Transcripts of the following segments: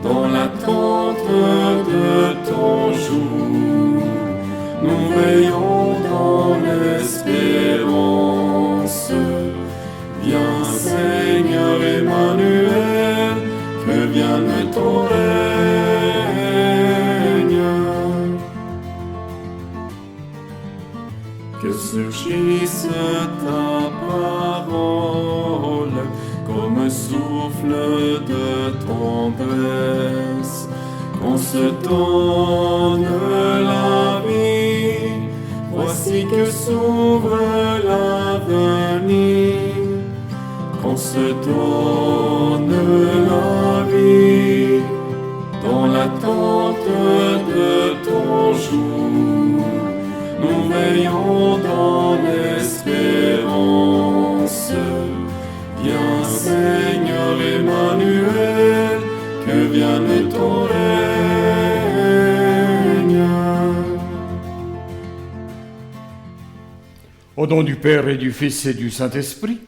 dans l'attente de ton jour. Nous veillons dans l'espérance. Viens Seigneur Emmanuel, que vienne ton règne. Que surgisse ta parole comme souffle de tendresse, qu'on se donne la vie. Voici que s'ouvre l'avenir, qu'on se donne la vie dans l'attente de ton jour. Nous veillons dans l'espérance. Viens Seigneur Emmanuel, que vienne ton règne. Au nom du Père et du Fils et du Saint-Esprit,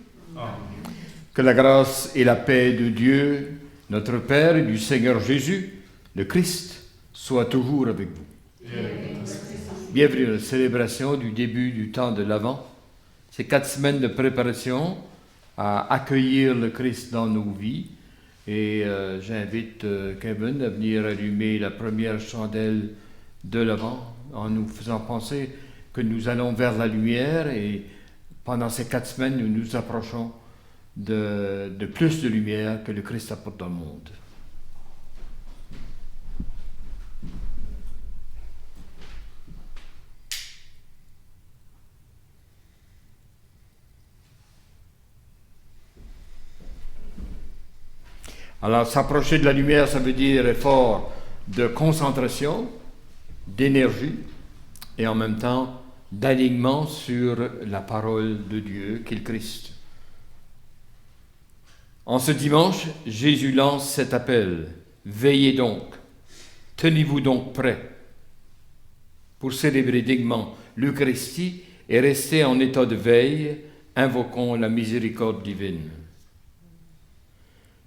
que la grâce et la paix de Dieu, notre Père et du Seigneur Jésus, le Christ, soient toujours avec vous. Bienvenue à la célébration du début du temps de l'Avent, ces 4 semaines de préparation à accueillir le Christ dans nos vies. Et j'invite Kevin à venir allumer la première chandelle de l'Avent en nous faisant penser que nous allons vers la lumière et pendant ces 4 semaines, nous nous approchons de plus de lumière que le Christ apporte dans le monde. Alors, s'approcher de la lumière, ça veut dire effort de concentration, d'énergie et en même temps d'alignement sur la parole de Dieu qu'est le Christ. En ce dimanche, Jésus lance cet appel. Veillez donc, tenez-vous donc prêts pour célébrer dignement l'Eucharistie et rester en état de veille, invoquons la miséricorde divine.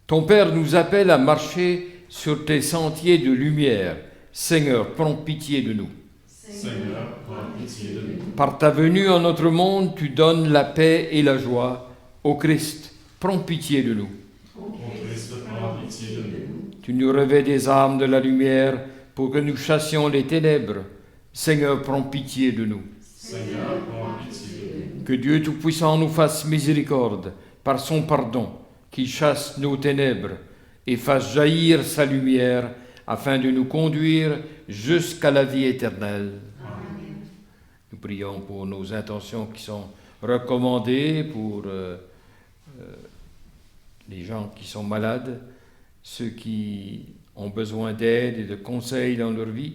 Ton Père nous appelle à marcher sur tes sentiers de lumière. Seigneur, prends pitié de nous. Seigneur, prends pitié de nous. Par ta venue en notre monde, tu donnes la paix et la joie. Ô Christ, prends pitié de nous. Ô Christ, prends pitié de nous. Tu nous revêts des armes de la lumière pour que nous chassions les ténèbres. Seigneur, prends pitié de nous. Seigneur, prends pitié de nous. Que Dieu Tout-Puissant nous fasse miséricorde par son pardon, qui chasse nos ténèbres et fasse jaillir sa lumière afin de nous conduire jusqu'à la vie éternelle. Amen. Nous prions pour nos intentions qui sont recommandées, pour les gens qui sont malades, ceux qui ont besoin d'aide et de conseils dans leur vie,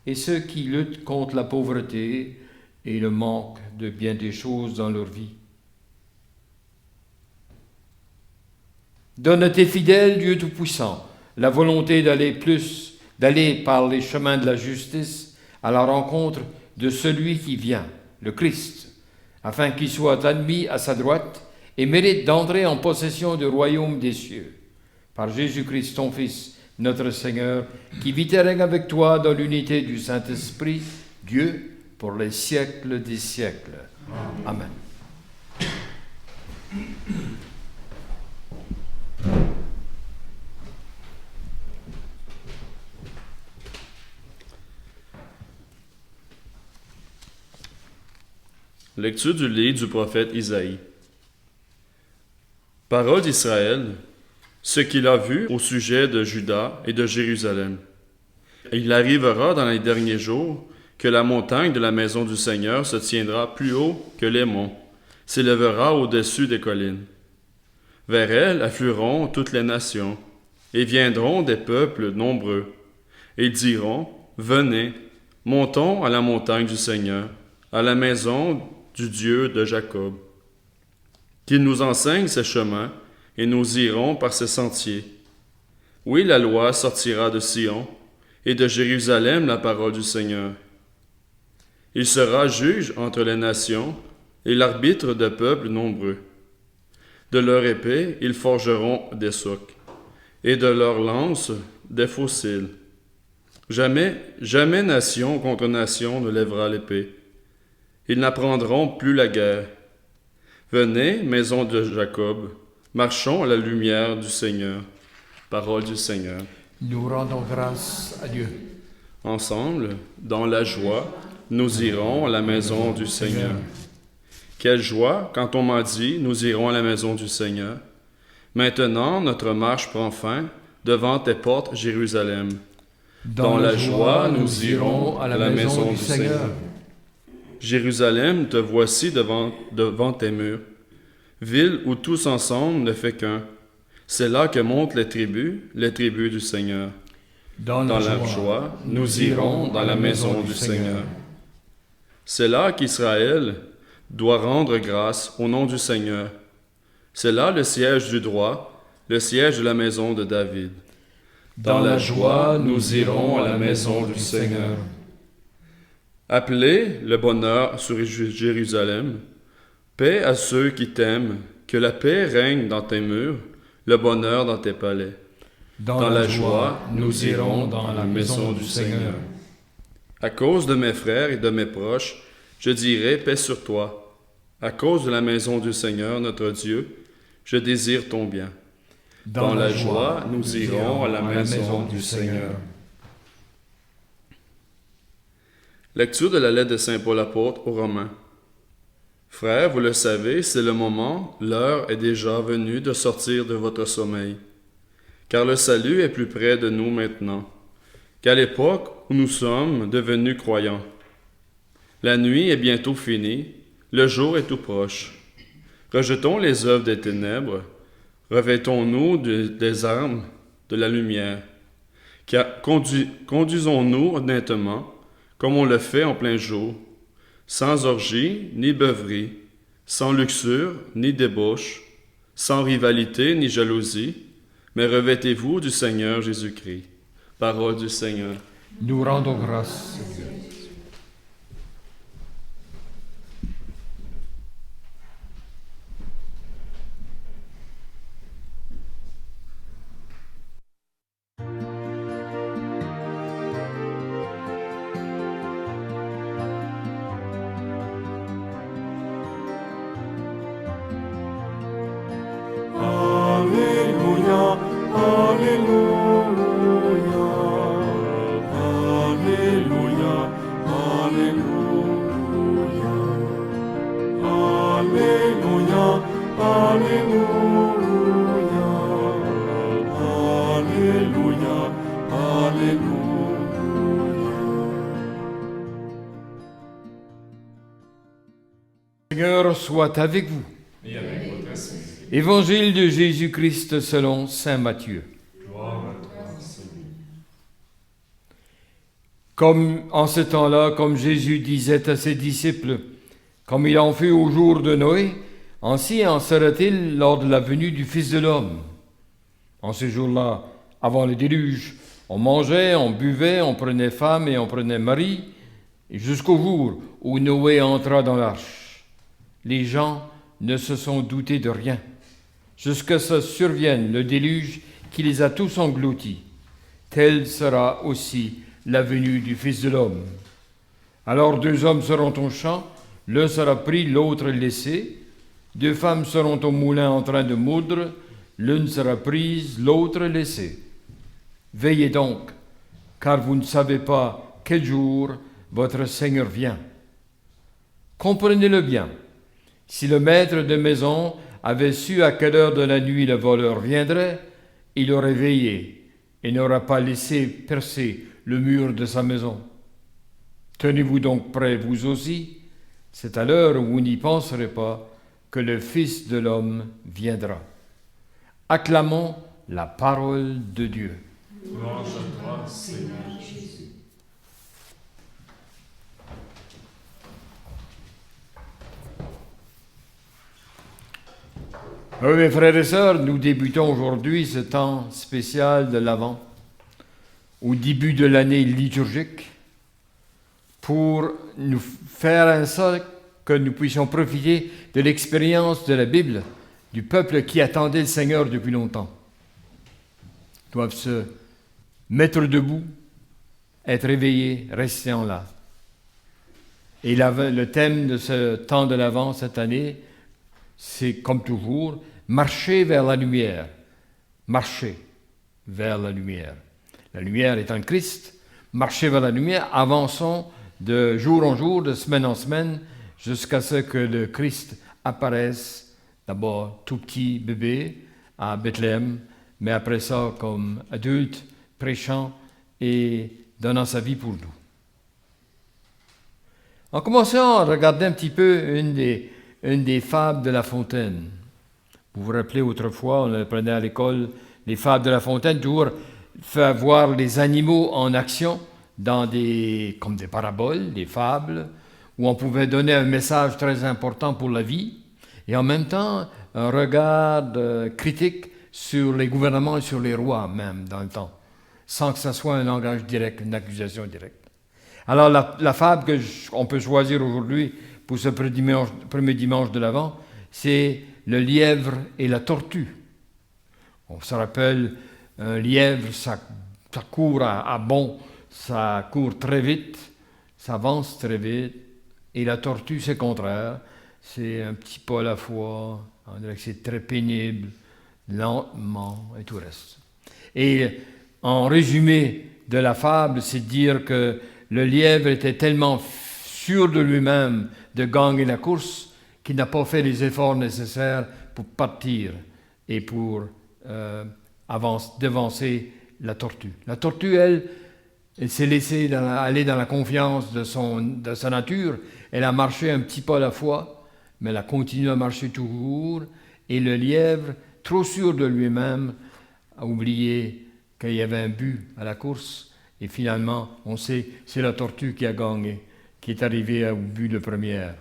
et ceux qui luttent contre la pauvreté et le manque de bien des choses dans leur vie. Donne à tes fidèles, Dieu Tout-Puissant, la volonté d'aller par les chemins de la justice à la rencontre de celui qui vient, le Christ, afin qu'il soit admis à sa droite et mérite d'entrer en possession du royaume des cieux. Par Jésus-Christ, ton Fils, notre Seigneur, qui vit et règne avec toi dans l'unité du Saint-Esprit, Dieu, pour les siècles des siècles. Amen. Lecture du livre du prophète Isaïe. Parole d'Israël, ce qu'il a vu au sujet de Juda et de Jérusalem. Et il arrivera dans les derniers jours que la montagne de la maison du Seigneur se tiendra plus haut que les monts, s'élèvera au-dessus des collines. Vers elle afflueront toutes les nations, et viendront des peuples nombreux. Et ils diront, venez, montons à la montagne du Seigneur, à la maison du Dieu de Jacob. Qu'il nous enseigne ses chemins, et nous irons par ses sentiers. Oui, la loi sortira de Sion, et de Jérusalem la parole du Seigneur. Il sera juge entre les nations, et l'arbitre de peuples nombreux. De leur épée, ils forgeront des socs, et de leurs lances, des fossiles. Jamais, jamais nation contre nation ne lèvera l'épée. Ils n'apprendront plus la guerre. Venez, maison de Jacob, marchons à la lumière du Seigneur. Parole du Seigneur. Nous rendons grâce à Dieu. Ensemble, dans la joie, nous irons à la maison du Seigneur. Quelle joie quand on m'a dit, nous irons à la maison du Seigneur. Maintenant, notre marche prend fin devant tes portes, Jérusalem. Dans la joie, nous irons à la maison du Seigneur. Jérusalem, te voici devant tes murs. Ville où tous ensemble ne fait qu'un. C'est là que montent les tribus du Seigneur. Dans la joie, nous irons dans la maison du Seigneur. C'est là qu'Israël doit rendre grâce au nom du Seigneur. C'est là le siège du droit, le siège de la maison de David. Dans la joie, nous irons à la maison du Seigneur. Appelez le bonheur sur Jérusalem. Paix à ceux qui t'aiment, que la paix règne dans tes murs, le bonheur dans tes palais. Dans la joie, nous irons dans la maison du Seigneur. À cause de mes frères et de mes proches, je dirai paix sur toi. À cause de la maison du Seigneur, notre Dieu, je désire ton bien. Dans la joie, nous irons à la maison du Seigneur. Lecture de la lettre de Saint Paul apôtre aux Romains. Frères, vous le savez, c'est le moment, l'heure est déjà venue de sortir de votre sommeil. Car le salut est plus près de nous maintenant qu'à l'époque où nous sommes devenus croyants. La nuit est bientôt finie, le jour est tout proche. Rejetons les œuvres des ténèbres, revêtons-nous des armes de la lumière. Car conduisons-nous honnêtement, comme on le fait en plein jour, sans orgie ni beuverie, sans luxure ni débauche, sans rivalité ni jalousie, mais revêtez-vous du Seigneur Jésus-Christ. Parole du Seigneur. Nous rendons grâce à Dieu. Alléluia, Alléluia, Alléluia, Alléluia, Alléluia, Alléluia, Alléluia, Alléluia. Seigneur soit avec vous. Et avec votre esprit. Évangile de Jésus-Christ selon saint Matthieu. Gloire à toi, Seigneur. Comme en ce temps-là, comme Jésus disait à ses disciples, comme il en fut au jour de Noé, ainsi en sera-t-il lors de la venue du Fils de l'homme. En ce jour-là, avant le déluge, on mangeait, on buvait, on prenait femme et on prenait mari, jusqu'au jour où Noé entra dans l'arche. Les gens ne se sont doutés de rien, jusqu'à ce que survienne le déluge qui les a tous engloutis. Telle sera aussi la venue du Fils de l'homme. Alors 2 hommes seront au champ, l'un sera pris, l'autre laissé. 2 femmes seront au moulin en train de moudre, l'une sera prise, l'autre laissée. Veillez donc, car vous ne savez pas quel jour votre Seigneur vient. Comprenez-le bien. Si le maître de maison avait su à quelle heure de la nuit le voleur viendrait, il aurait veillé et n'aurait pas laissé percer le mur de sa maison. Tenez-vous donc prêts, vous aussi, c'est à l'heure où vous n'y penserez pas que le Fils de l'homme viendra. Acclamons la parole de Dieu. Louange à toi, Seigneur Jésus. Oui, mes frères et sœurs, nous débutons aujourd'hui ce temps spécial de l'Avent, au début de l'année liturgique, pour nous faire en sorte que nous puissions profiter de l'expérience de la Bible, du peuple qui attendait le Seigneur depuis longtemps. Doivent se mettre debout, être éveillé, rester en là. Et le thème de ce temps de l'Avent cette année, c'est comme toujours, marcher vers la lumière. Marcher vers la lumière. La lumière étant Christ, marcher vers la lumière, avançons de jour en jour, de semaine en semaine, jusqu'à ce que le Christ apparaisse, d'abord tout petit bébé à Bethléem, mais après ça comme adulte, prêchant et donnant sa vie pour nous. En commençant à regarder un petit peu une des fables de La Fontaine. Vous vous rappelez autrefois, on apprenait à l'école les fables de La Fontaine, toujours faire voir les animaux en action comme des paraboles, des fables, où on pouvait donner un message très important pour la vie, et en même temps un regard critique sur les gouvernements et sur les rois même dans le temps, sans que ce soit un langage direct, une accusation directe. Alors la fable qu'on peut choisir aujourd'hui pour ce premier dimanche de l'Avent, c'est le lièvre et la tortue. On se rappelle, un lièvre, ça court à bond, ça court très vite, ça avance très vite, et la tortue, c'est le contraire, c'est un petit pas à la fois, on dirait que c'est très pénible, lentement, et tout le reste. Et en résumé de la fable, c'est de dire que le lièvre était tellement sûr de lui-même de gagner la course qu'il n'a pas fait les efforts nécessaires pour partir et pour devancer la tortue. La tortue, elle s'est laissée aller dans la confiance de sa nature. Elle a marché un petit pas à la fois, mais elle a continué à marcher toujours. Et le lièvre, trop sûr de lui-même, a oublié qu'il y avait un but à la course. Et finalement, on sait, c'est la tortue qui a gagné, qui est arrivée au but de première.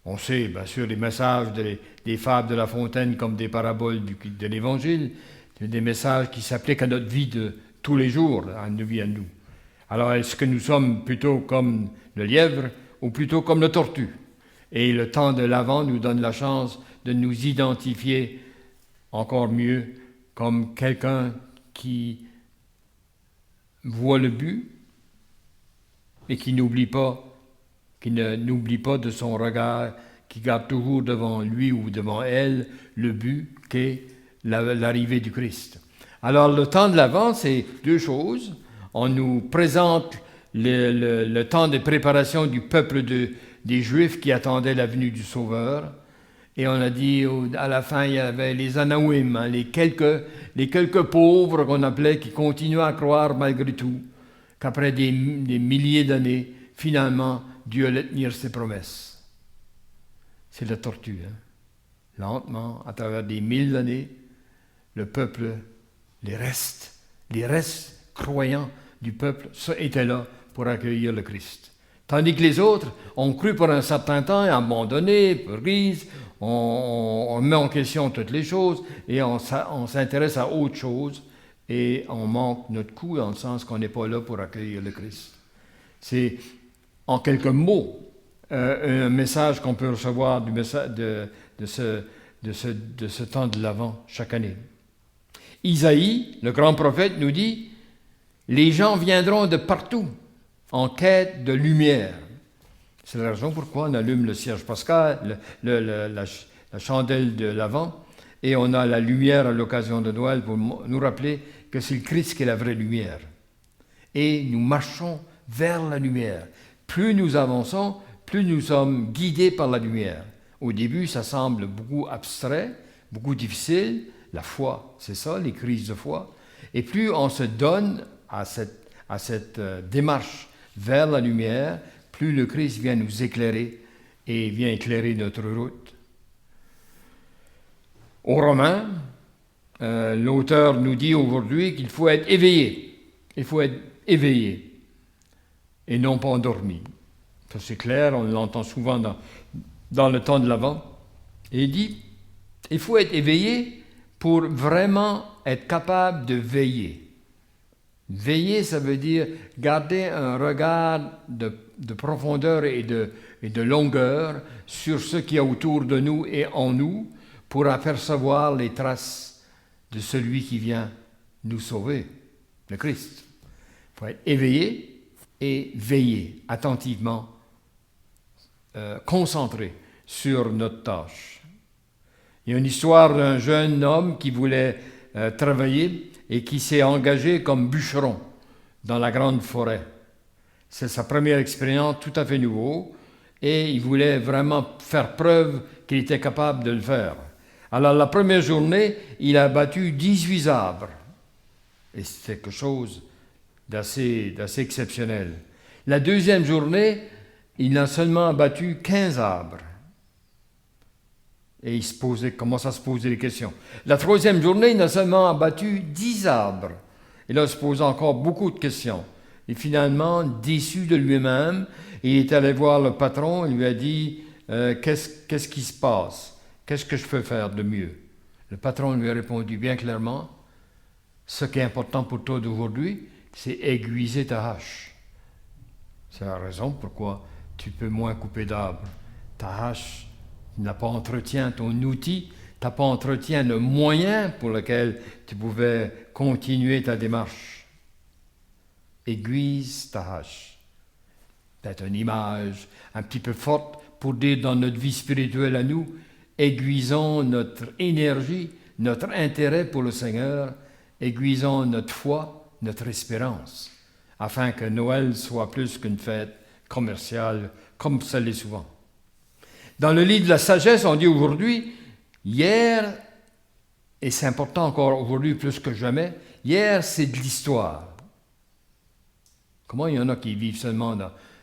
On sait, bien sûr, les messages des fables de La Fontaine comme des paraboles de l'Évangile, des messages qui s'appliquent à notre vie de tous les jours, à notre vie à nous. Alors, est-ce que nous sommes plutôt comme le lièvre ou plutôt comme la tortue? Et le temps de l'Avent nous donne la chance de nous identifier encore mieux comme quelqu'un qui voit le but et qui ne n'oublie pas de son regard, qui garde toujours devant lui ou devant elle le but qu'est l'arrivée du Christ. Alors le temps de l'Avent, c'est deux choses. On nous présente le temps de préparation du peuple des Juifs qui attendaient la venue du Sauveur. Et on a dit, à la fin, il y avait les Anawim, les quelques pauvres qu'on appelait, qui continuaient à croire malgré tout, qu'après des milliers d'années, finalement, Dieu allait tenir ses promesses. C'est la tortue. Lentement, à travers des 1000 années, le peuple, les restes croyants du peuple étaient là pour accueillir le Christ. Tandis que les autres ont cru pour un certain temps, abandonné, prise, on met en question toutes les choses et on s'intéresse à autre chose et on manque notre coup dans le sens qu'on n'est pas là pour accueillir le Christ. C'est en quelques mots un message qu'on peut recevoir de ce temps de l'Avent chaque année. Isaïe, le grand prophète, nous dit « Les gens viendront de partout en quête de lumière. » C'est la raison pourquoi on allume le cierge pascal, la chandelle de l'Avent, et on a la lumière à l'occasion de Noël pour nous rappeler que c'est le Christ qui est la vraie lumière. Et nous marchons vers la lumière. Plus nous avançons, plus nous sommes guidés par la lumière. Au début, ça semble beaucoup abstrait, beaucoup difficile. La foi, c'est ça, les crises de foi. Et plus on se donne à cette démarche vers la lumière, plus le Christ vient nous éclairer et vient éclairer notre route. Aux Romains, l'auteur nous dit aujourd'hui qu'il faut être éveillé. Il faut être éveillé et non pas endormi. Ça c'est clair, on l'entend souvent dans le temps de l'Avent. Et il dit, il faut être éveillé pour vraiment être capable de veiller. Veiller, ça veut dire garder un regard de profondeur et de longueur sur ce qu'il y a autour de nous et en nous pour apercevoir les traces de celui qui vient nous sauver. le Christ. Il faut être éveillé et veiller attentivement, concentré sur notre tâche. Il y a une histoire d'un jeune homme qui voulait travailler et qui s'est engagé comme bûcheron dans la grande forêt. C'est sa première expérience, tout à fait nouveau, et il voulait vraiment faire preuve qu'il était capable de le faire. Alors la première journée, il a abattu 18 arbres, et c'était quelque chose d'assez exceptionnel. La deuxième journée, il n'a seulement abattu 15 arbres. Et il commence à se poser des questions. La troisième journée, il n'a seulement abattu 10 arbres. Et là, il se pose encore beaucoup de questions. Et finalement, déçu de lui-même, il est allé voir le patron et lui a dit qu'est-ce qui se passe? Qu'est-ce que je peux faire de mieux? Le patron lui a répondu bien clairement, ce qui est important pour toi d'aujourd'hui, c'est aiguiser ta hache. C'est la raison pourquoi tu peux moins couper d'arbres. Ta hache, tu n'as pas entretien ton outil, tu n'as pas entretien le moyen pour lequel tu pouvais continuer ta démarche. Aiguise ta hache. Peut-être une image un petit peu forte pour dire dans notre vie spirituelle à nous, aiguisons notre énergie, notre intérêt pour le Seigneur, aiguisons notre foi, notre espérance, afin que Noël soit plus qu'une fête commerciale, comme ça l'est souvent. Dans le livre de la sagesse, on dit aujourd'hui, hier, et c'est important encore aujourd'hui plus que jamais, hier c'est de l'histoire. Comment il y en a qui vivent seulement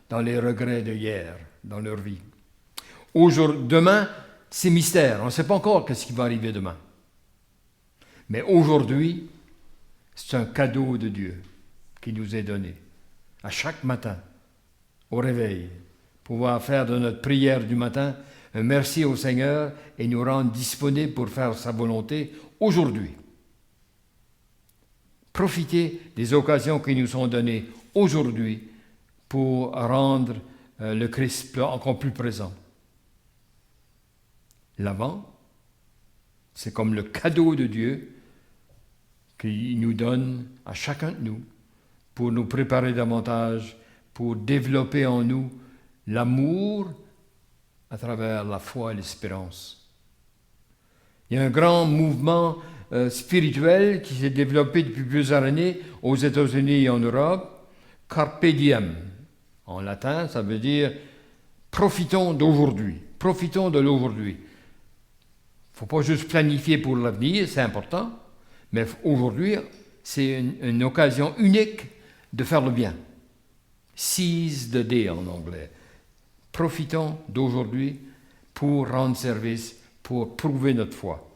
dans les regrets de hier, dans leur vie? Demain, c'est mystère. On ne sait pas encore ce qui va arriver demain. Mais aujourd'hui, c'est un cadeau de Dieu qui nous est donné. À chaque matin, au réveil, pouvoir faire de notre prière du matin un merci au Seigneur et nous rendre disponibles pour faire sa volonté aujourd'hui. Profitez des occasions qui nous sont données aujourd'hui pour rendre le Christ encore plus présent. L'Avent, c'est comme le cadeau de Dieu qu'il nous donne à chacun de nous pour nous préparer davantage, pour développer en nous l'amour à travers la foi et l'espérance. Il y a un grand mouvement spirituel qui s'est développé depuis plusieurs années aux États-Unis et en Europe, Carpe diem. En latin, ça veut dire profitons d'aujourd'hui, profitons de l'aujourd'hui. Il ne faut pas juste planifier pour l'avenir, c'est important, mais aujourd'hui, c'est une occasion unique de faire le bien. Seize the day en anglais. Profitons d'aujourd'hui pour rendre service, pour prouver notre foi.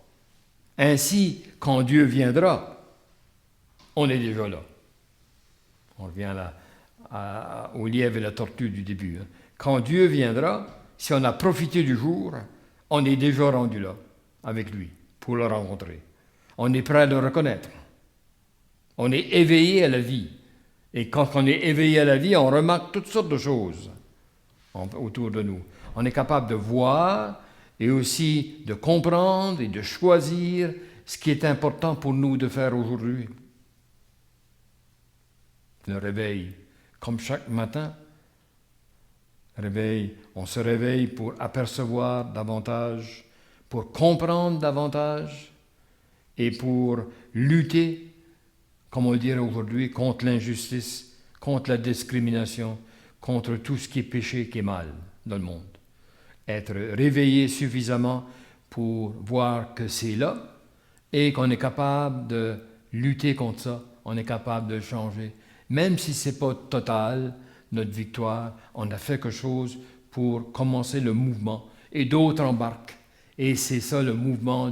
Ainsi, quand Dieu viendra, on est déjà là. On revient là, au lièvre et la tortue du début. Quand Dieu viendra, si on a profité du jour, on est déjà rendu là, avec lui, pour le rencontrer. On est prêt à le reconnaître. On est éveillé à la vie. Et quand on est éveillé à la vie, on remarque toutes sortes de choses autour de nous. On est capable de voir et aussi de comprendre et de choisir ce qui est important pour nous de faire aujourd'hui. Le réveil, comme chaque matin, on se réveille pour apercevoir davantage, pour comprendre davantage et pour lutter, comme on le dirait aujourd'hui, contre l'injustice, contre la discrimination, contre tout ce qui est péché, qui est mal dans le monde. Être réveillé suffisamment pour voir que c'est là et qu'on est capable de lutter contre ça, on est capable de changer. Même si ce n'est pas total, notre victoire, on a fait quelque chose pour commencer le mouvement et d'autres embarquent. Et c'est ça le mouvement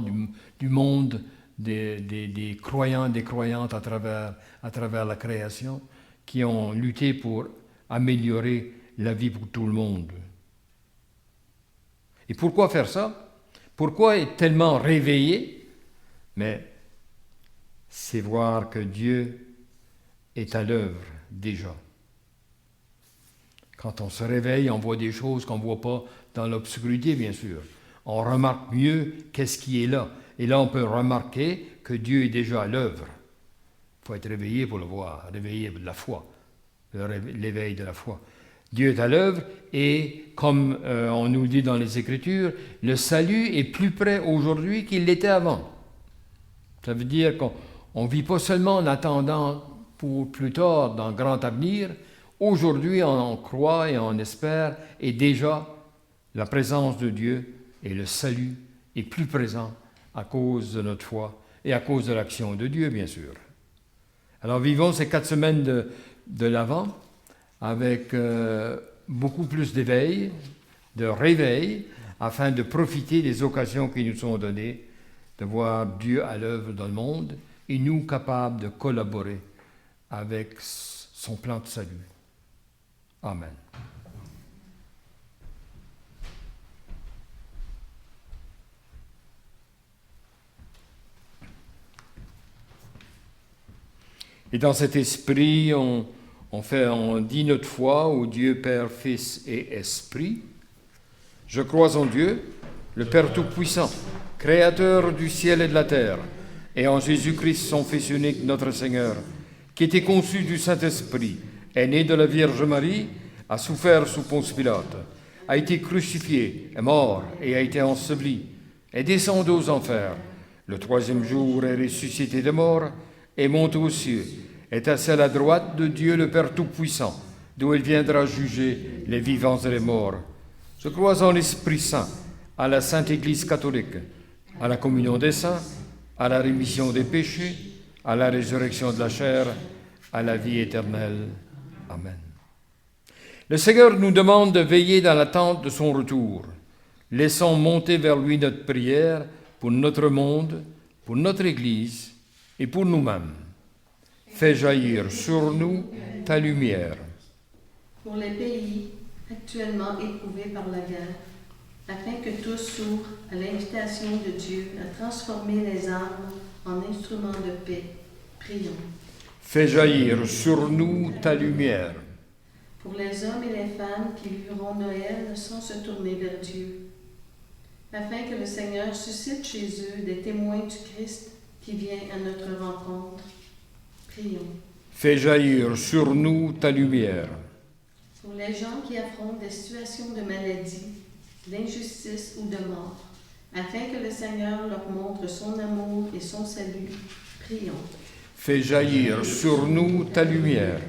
du monde des croyants, des croyantes à travers la création qui ont lutté pour améliorer la vie pour tout le monde. Et pourquoi faire ça? Pourquoi être tellement réveillé? Mais c'est voir que Dieu est à l'œuvre déjà. Quand on se réveille, on voit des choses qu'on ne voit pas dans l'obscurité, bien sûr. On remarque mieux qu'est-ce qui est là. Et là, on peut remarquer que Dieu est déjà à l'œuvre. Il faut être réveillé pour le voir, réveillé de la foi, l'éveil de la foi. Dieu est à l'œuvre et, comme on nous le dit dans les Écritures, le salut est plus près aujourd'hui qu'il l'était avant. Ça veut dire qu'on ne vit pas seulement en attendant pour plus tard, dans le grand avenir. Aujourd'hui, on croit et on espère, et déjà, la présence de Dieu et le salut est plus présent à cause de notre foi et à cause de l'action de Dieu, bien sûr. Alors, vivons ces 4 semaines de l'Avent avec beaucoup plus d'éveil, de réveil, afin de profiter des occasions qui nous sont données, de voir Dieu à l'œuvre dans le monde et nous capables de collaborer avec son plan de salut. Amen. Et dans cet esprit, on dit notre foi au Dieu Père, Fils et Esprit. Je crois en Dieu, le Père Tout-Puissant, Créateur du ciel et de la terre, et en Jésus-Christ, son Fils unique, notre Seigneur, qui était conçu du Saint-Esprit, est né de la Vierge Marie, a souffert sous Ponce Pilate, a été crucifié, est mort et a été enseveli, est descendu aux enfers. Le 3e jour est ressuscité de mort, est monté aux cieux, est assis à la droite de Dieu le Père Tout-Puissant, d'où il viendra juger les vivants et les morts. Je crois en l'Esprit Saint, à la Sainte Église catholique, à la communion des saints, à la rémission des péchés, à la résurrection de la chair, à la vie éternelle. Amen. Le Seigneur nous demande de veiller dans l'attente de son retour. Laissons monter vers lui notre prière pour notre monde, pour notre Église et pour nous-mêmes. Fais jaillir sur nous ta lumière. Pour les pays actuellement éprouvés par la guerre, afin que tous s'ouvrent à l'invitation de Dieu à transformer les armes en instruments de paix. Prions. Fais jaillir sur nous ta lumière. Pour les hommes et les femmes qui vivront Noël sans se tourner vers Dieu, afin que le Seigneur suscite chez eux des témoins du Christ qui vient à notre rencontre. Prions. Fais jaillir sur nous ta lumière. Pour les gens qui affrontent des situations de maladie, d'injustice ou de mort, afin que le Seigneur leur montre son amour et son salut. Prions. Fais jaillir sur nous ta lumière.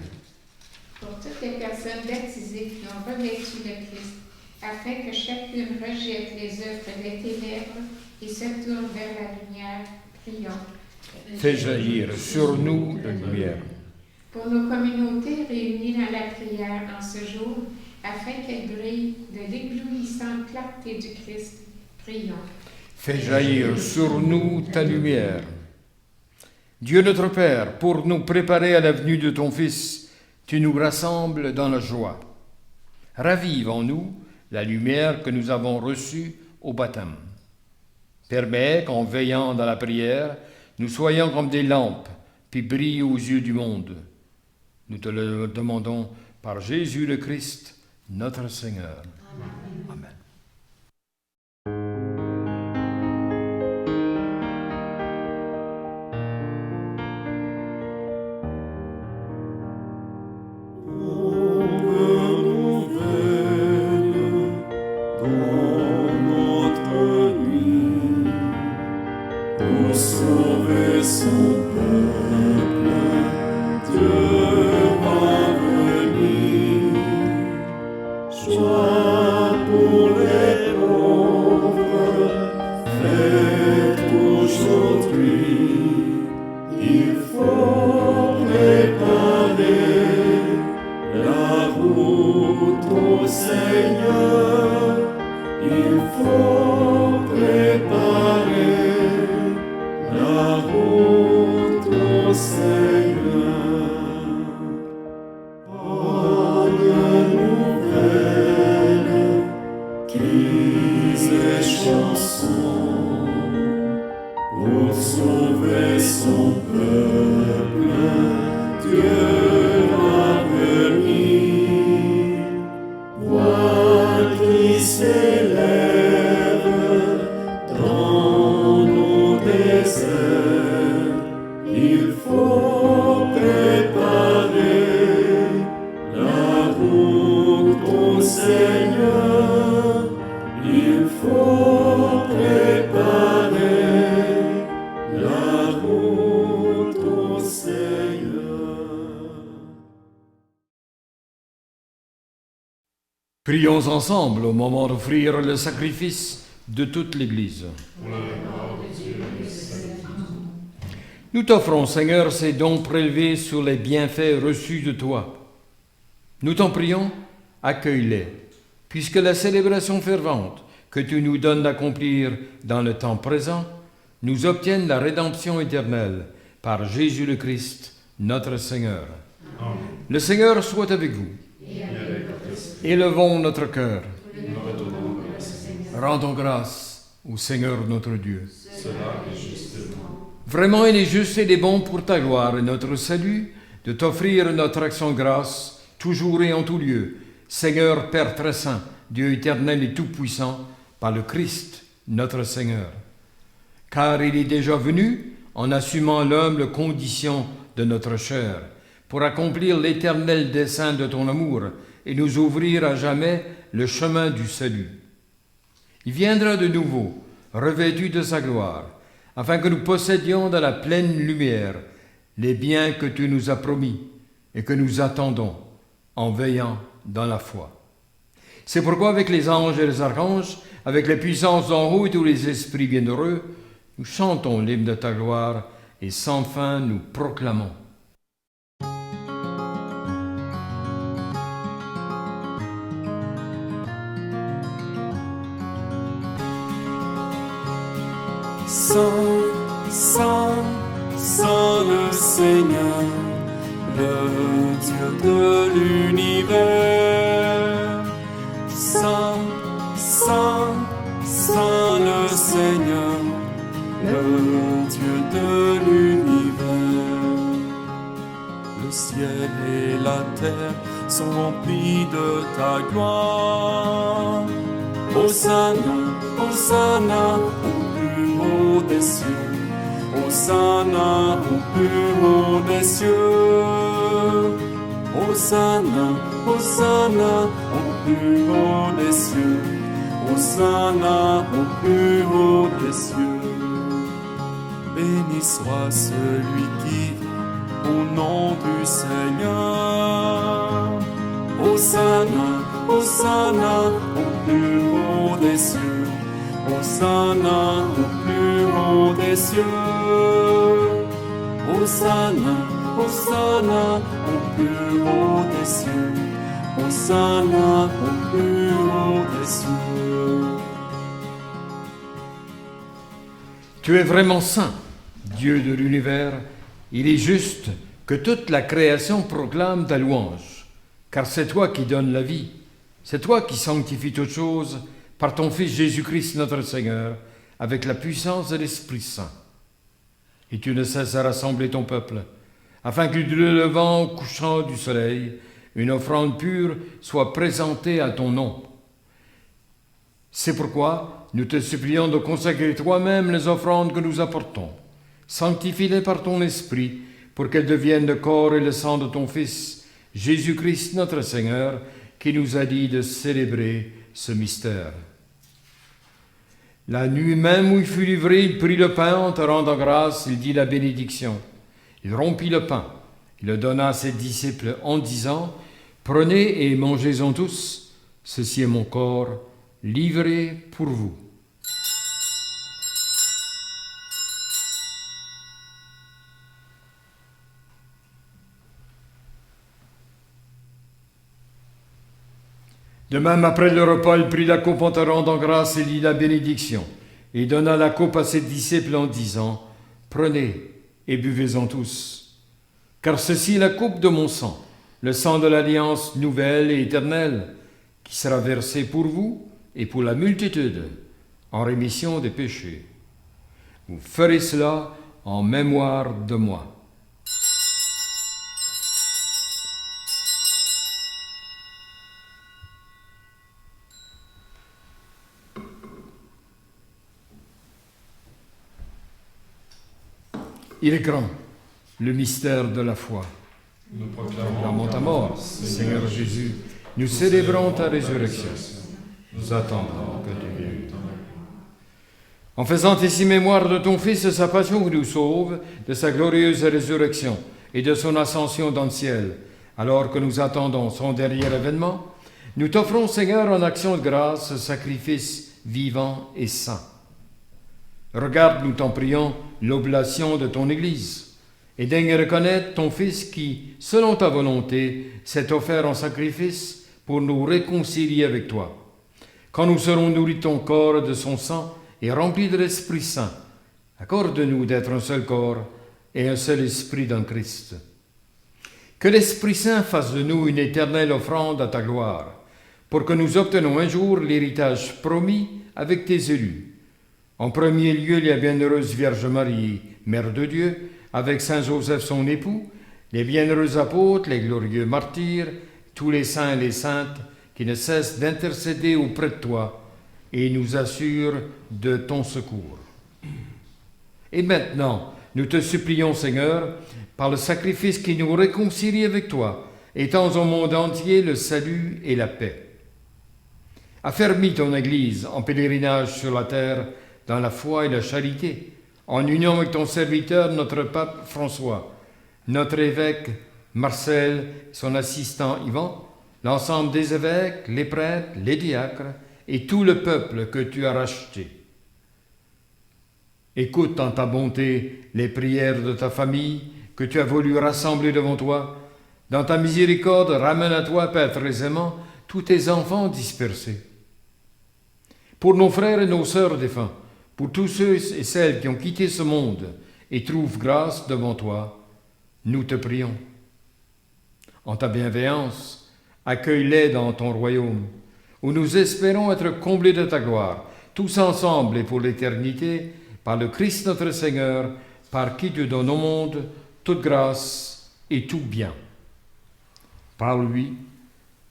Pour toutes les personnes baptisées qui ont revêtu le Christ, afin que chacune rejette les œuvres des ténèbres et se tourne vers la lumière. Prions. Fais jaillir sur nous la lumière. Pour nos communautés réunies dans la prière en ce jour, afin qu'elles brillent de l'éblouissante clarté du Christ. Prions. Fais jaillir sur nous ta lumière. Dieu notre Père, pour nous préparer à la venue de ton Fils, tu nous rassembles dans la joie. Ravive en nous la lumière que nous avons reçue au baptême. Permets qu'en veillant dans la prière, nous soyons comme des lampes qui brillent aux yeux du monde. Nous te le demandons par Jésus le Christ, notre Seigneur. Amen. La route au préparer la route au Seigneur. Prions ensemble au moment d'offrir le sacrifice de toute l'Église. Nous t'offrons, Seigneur, ces dons prélevés sur les bienfaits reçus de toi. Nous t'en prions, accueille-les, puisque la célébration fervente que tu nous donnes d'accomplir dans le temps présent nous obtienne la rédemption éternelle par Jésus le Christ, notre Seigneur. Amen. Le Seigneur soit avec vous. Élevons notre cœur. Rendons grâce au Seigneur notre Dieu. Cela est juste et bon. Vraiment, il est juste et il est bon pour ta gloire et notre salut de t'offrir notre action de grâce, toujours et en tout lieu, Seigneur Père très saint, Dieu éternel et tout-puissant, par le Christ, notre Seigneur. Car il est déjà venu, en assumant l'humble condition de notre chair, pour accomplir l'éternel dessein de ton amour et nous ouvrir à jamais le chemin du salut. Il viendra de nouveau, revêtu de sa gloire, afin que nous possédions dans la pleine lumière les biens que tu nous as promis et que nous attendons en veillant dans la foi. C'est pourquoi avec les anges et les archanges, avec les puissances d'en haut et tous les esprits bienheureux, nous chantons l'hymne de ta gloire et sans fin nous proclamons. Saint, Saint, Saint le Seigneur, le Dieu de l'univers. Saint, Saint, Saint le Seigneur, le Dieu de l'univers. Le ciel et la terre sont remplis de ta gloire. Hosanna, Hosanna, au plus haut des cieux. Hosanna, au plus haut des cieux. Hosanna, Hosanna, au plus haut des cieux. Hosanna, au plus haut des cieux. Béni soit celui qui vient au nom du Seigneur. Hosanna, Hosanna, au plus haut des cieux. Hosanna, au plus haut des cieux. Hosanna, Hosanna, au plus haut des cieux. Hosanna, au plus haut des cieux. Tu es vraiment saint, Dieu de l'univers. Il est juste que toute la création proclame ta louange, car c'est toi qui donnes la vie. C'est toi qui sanctifies toutes choses par ton Fils Jésus-Christ notre Seigneur, avec la puissance de l'Esprit Saint. Et tu ne cesses à rassembler ton peuple, afin que du levant au couchant du soleil, une offrande pure soit présentée à ton nom. C'est pourquoi nous te supplions de consacrer toi-même les offrandes que nous apportons. Sanctifie-les par ton Esprit, pour qu'elles deviennent le corps et le sang de ton Fils, Jésus-Christ notre Seigneur, qui nous a dit de célébrer ce mystère. La nuit même où il fut livré, il prit le pain en te rendant grâce, il dit la bénédiction. Il rompit le pain, il le donna à ses disciples en disant « Prenez et mangez-en tous, ceci est mon corps, livré pour vous. » De même, après le repas, il prit la coupe en te rendant grâce et dit la bénédiction. Et donna la coupe à ses disciples en disant « Prenez et buvez-en tous. Car ceci est la coupe de mon sang, le sang de l'alliance nouvelle et éternelle, qui sera versé pour vous et pour la multitude, en rémission des péchés. Vous ferez cela en mémoire de moi. » Il est grand, le mystère de la foi. Nous Proclamons ta mort, Seigneur Jésus. Nous célébrons ta résurrection. Nous attendons que tu viennes. En faisant ici mémoire de ton Fils, de sa passion qui nous sauve, de sa glorieuse résurrection et de son ascension dans le ciel, alors que nous attendons son dernier événement, nous t'offrons, Seigneur, en action de grâce, ce sacrifice vivant et saint. Regarde, nous t'en prions, l'oblation de ton Église, et daigne reconnaître ton Fils qui, selon ta volonté, s'est offert en sacrifice pour nous réconcilier avec toi. Quand nous serons nourris de ton corps et de son sang, et remplis de l'Esprit Saint, accorde-nous d'être un seul corps et un seul esprit dans Christ. Que l'Esprit Saint fasse de nous une éternelle offrande à ta gloire, pour que nous obtenons un jour l'héritage promis avec tes élus. En premier lieu, la bienheureuse Vierge Marie, Mère de Dieu, avec Saint Joseph son époux, les bienheureux apôtres, les glorieux martyrs, tous les saints et les saintes qui ne cessent d'intercéder auprès de toi et nous assurent de ton secours. Et maintenant, nous te supplions, Seigneur, par le sacrifice qui nous réconcilie avec toi, étends au monde entier le salut et la paix. Affermis ton Église en pèlerinage sur la terre dans la foi et la charité, en union avec ton serviteur, notre pape François, notre évêque Marcel, son assistant Yvan, l'ensemble des évêques, les prêtres, les diacres et tout le peuple que tu as racheté. Écoute en ta bonté les prières de ta famille que tu as voulu rassembler devant toi. Dans ta miséricorde, ramène à toi, Père très aimant, tous tes enfants dispersés. Pour nos frères et nos sœurs défunts, pour tous ceux et celles qui ont quitté ce monde et trouvent grâce devant toi, nous te prions. En ta bienveillance, accueille-les dans ton royaume, où nous espérons être comblés de ta gloire, tous ensemble et pour l'éternité, par le Christ notre Seigneur, par qui tu donnes au monde toute grâce et tout bien. Par lui,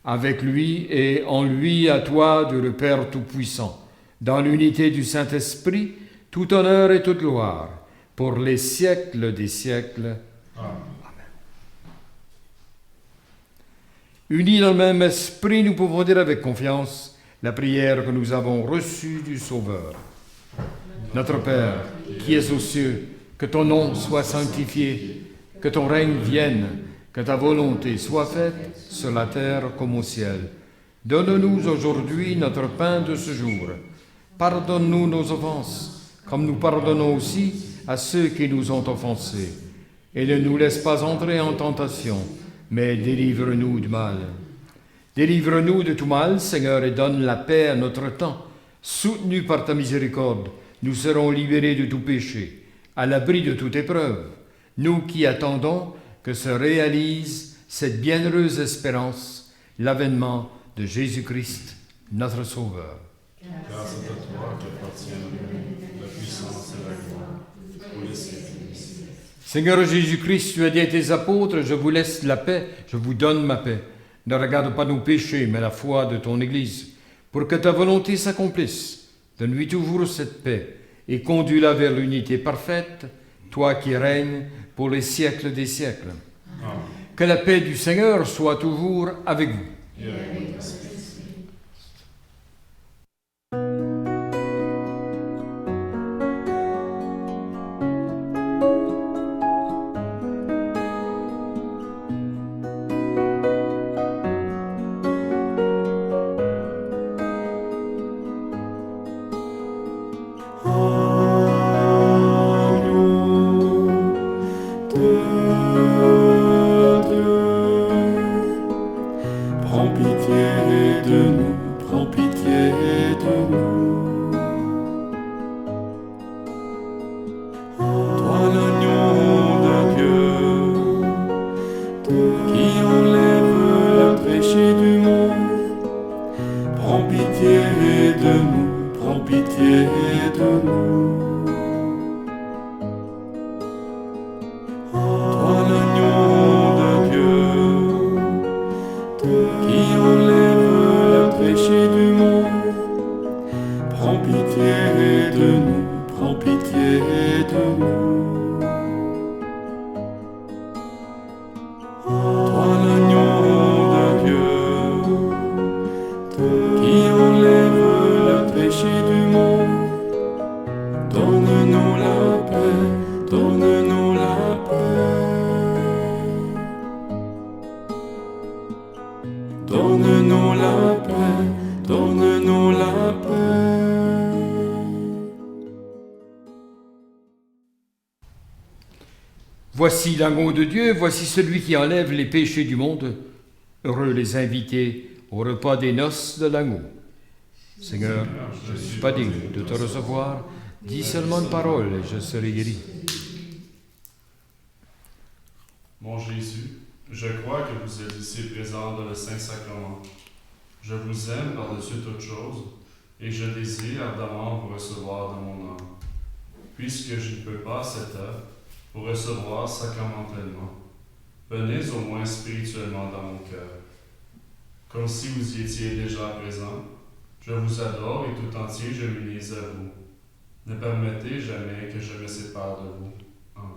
avec lui et en lui, à toi, Dieu le Père Tout-Puissant, dans l'unité du Saint-Esprit, tout honneur et toute gloire, pour les siècles des siècles. Amen. Unis dans le même esprit, nous pouvons dire avec confiance la prière que nous avons reçue du Sauveur. Notre Père, qui es aux cieux, que ton nom soit sanctifié, que ton règne vienne, que ta volonté soit faite sur la terre comme au ciel. Donne-nous aujourd'hui notre pain de ce jour. Pardonne-nous nos offenses, comme nous pardonnons aussi à ceux qui nous ont offensés. Et ne nous laisse pas entrer en tentation, mais délivre-nous du mal. Délivre-nous de tout mal, Seigneur, et donne la paix à notre temps. Soutenus par ta miséricorde, nous serons libérés de tout péché, à l'abri de toute épreuve, nous qui attendons que se réalise cette bienheureuse espérance, l'avènement de Jésus-Christ, notre Sauveur. Grâce à toi qui appartient la puissance et la gloire pour les siècles des siècles. Seigneur Jésus-Christ, tu as dit à tes apôtres, je vous laisse la paix, je vous donne ma paix. Ne regarde pas nos péchés, mais la foi de ton Église, pour que ta volonté s'accomplisse. Donne-lui toujours cette paix et conduis-la vers l'unité parfaite, toi qui règnes pour les siècles des siècles. Amen. Que la paix du Seigneur soit toujours avec vous. Et avec l'Esprit. Prends pitié Voici l'agneau de Dieu, voici celui qui enlève les péchés du monde. Heureux les invités au repas des noces de l'agneau. Seigneur, je ne suis pas digne de te recevoir. Dis seulement une parole et je serai guéri. Mon Jésus, je crois que vous êtes ici présent dans le Saint-Sacrement. Je vous aime par-dessus toute chose et je désire ardemment vous recevoir dans mon âme. Puisque je ne peux pas à cette heure vous recevoir sacramentellement, venez au moins spirituellement dans mon cœur. Comme si vous y étiez déjà présent, je vous adore et tout entier je m'unis à vous. Ne permettez jamais que je me sépare de vous. Amen.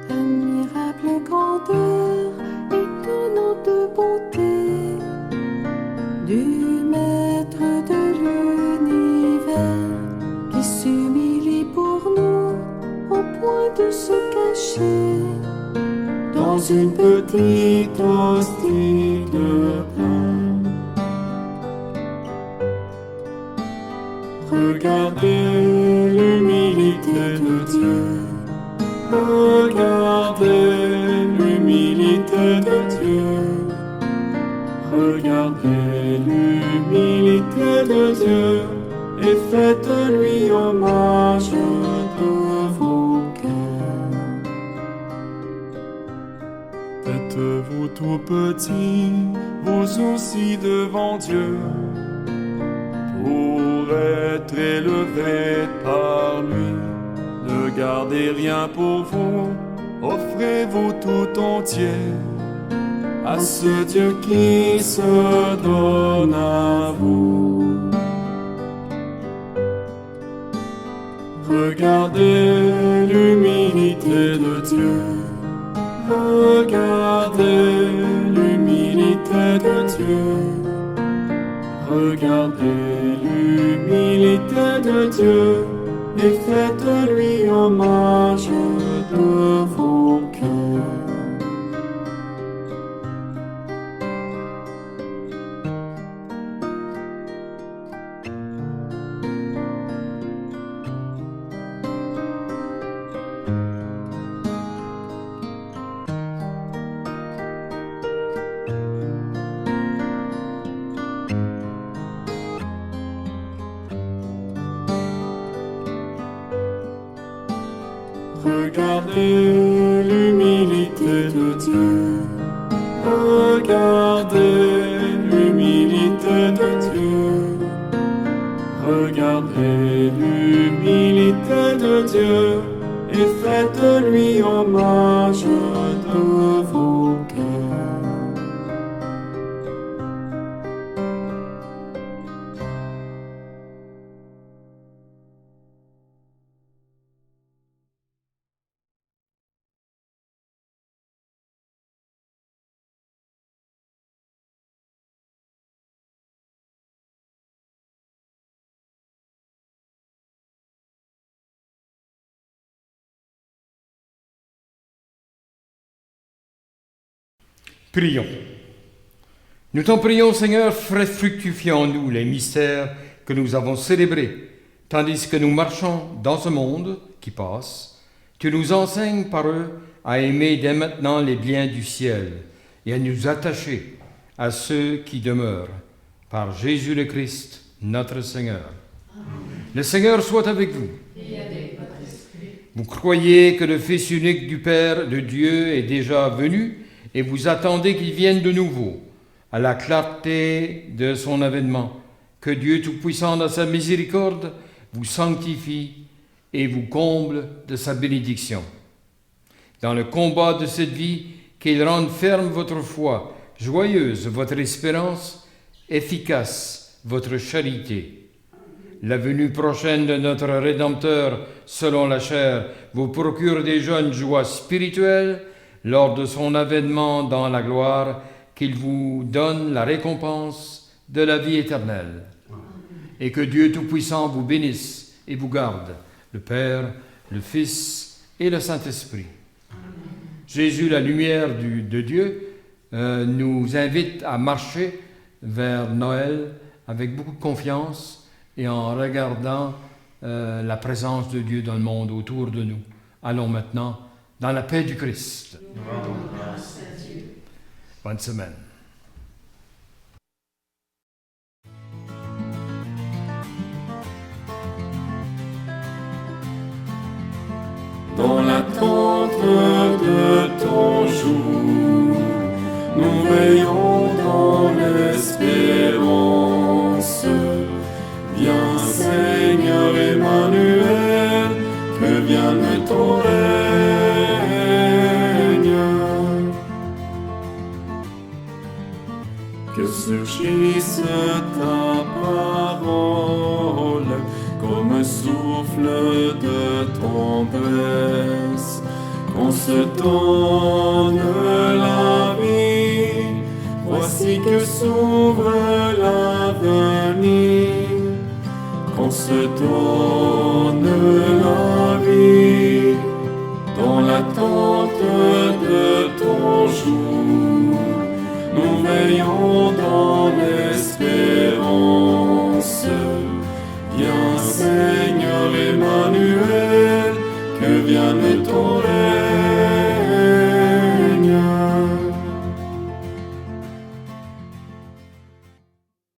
Admirable grandeur, étonnante beauté du Maître de l'univers qui s'humilie pour nous au point de se cacher dans une petite hostie de pain. Regardez l'humilité de Dieu. Regardez l'humilité de Dieu. Regardez l'humilité de Dieu et faites-lui hommage de vos cœurs. Faites-vous tout petit, vos soucis devant Dieu, pour être élevé par lui. Ne gardez rien pour vous, offrez-vous tout entier à ce Dieu qui se donne à vous. Regardez l'humilité de Dieu. Regardez l'humilité de Dieu. Regardez l'humilité de Dieu et faites-lui hommage de vos cœurs. Regardez l'humilité de Dieu. Regardez l'humilité de Dieu. Regardez l'humilité de Dieu et faites-lui hommage de vos cœurs. Prions. Nous t'en prions, Seigneur, fais fructifier en nous les mystères que nous avons célébrés, tandis que nous marchons dans ce monde qui passe. Tu nous enseignes par eux à aimer dès maintenant les biens du ciel et à nous attacher à ceux qui demeurent, par Jésus le Christ, notre Seigneur. Amen. Le Seigneur soit avec vous. Et avec votre esprit. Vous croyez que le Fils unique du Père de Dieu est déjà venu et vous attendez qu'il vienne de nouveau, à la clarté de son avènement. Que Dieu Tout-Puissant, dans sa miséricorde, vous sanctifie et vous comble de sa bénédiction. Dans le combat de cette vie, qu'il rende ferme votre foi, joyeuse votre espérance, efficace votre charité. La venue prochaine de notre Rédempteur, selon la chair, vous procure des jeunes joies spirituelles lors de son avènement dans la gloire, qu'il vous donne la récompense de la vie éternelle. Et que Dieu Tout-Puissant vous bénisse et vous garde, le Père, le Fils et le Saint-Esprit. Jésus, la lumière de Dieu, nous invite à marcher vers Noël avec beaucoup de confiance et en regardant la présence de Dieu dans le monde autour de nous. Allons maintenant dans la paix du Christ. Rendons grâce à Dieu. Bonne semaine. Dans l'attente de ton jour, nous veillons dans l'espérance. Viens Seigneur Emmanuel, que vienne ton règne. Que surgisse ta parole comme souffle de tendresse, qu'on se donne la vie, voici que s'ouvre l'avenir, qu'on se donne la vie, dans l'attente de ton jour, nous veillons dans l'espérance. Viens Seigneur Emmanuel, que vienne ton règne.